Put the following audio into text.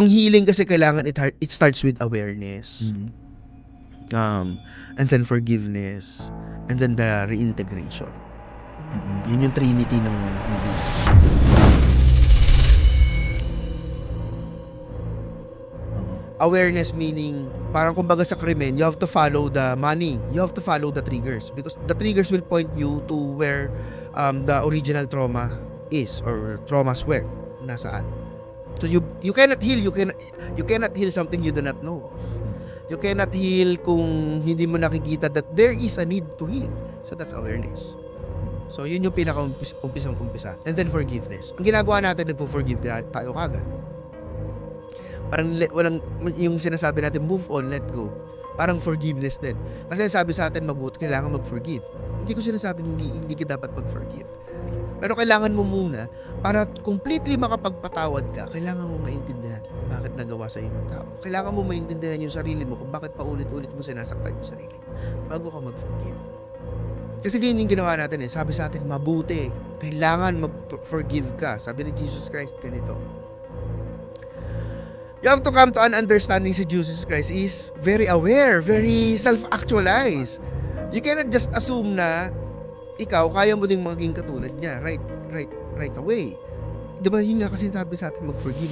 Ang healing kasi kailangan it starts with awareness. And then forgiveness, and then the reintegration. Yun yung trinity ng awareness, meaning parang kumbaga sa krimen, you have to follow the money, you have to follow the triggers, because the triggers will point you to where the original trauma is, or traumas were nasaan. So you cannot heal, you cannot heal something you do not know of. You cannot heal kung hindi mo nakikita that there is a need to heal. So that's awareness. So yun yung pinaka-umpisa. And then forgiveness. Ang ginagawa natin, nagpo-forgive tayo kagad. Parang walang yung sinasabi natin, move on, let go. Parang forgiveness din. Kasi sabi sa atin, mabuti kailangan mag-forgive. Hindi ko sinasabing hindi ka dapat mag-forgive. Pero kailangan mo muna, para completely makapagpatawad ka, kailangan mo maintindihan bakit nagawa sa ng tao. Kailangan mo maintindihan yung sarili mo kung bakit paulit-ulit mo sinasaktan yung sarili bago ka mag-forgive. Kasi ganyan yung ginawa natin eh. Sabi sa atin, mabuti. Kailangan mag-forgive ka. Sabi ni Jesus Christ ganito. You have to come to an understanding si Jesus Christ is very aware, very self-actualized. You cannot just assume na ikaw, kaya mo ding maging katulad niya right away. Diba yun nga kasi sabi sa atin, mag-forgive.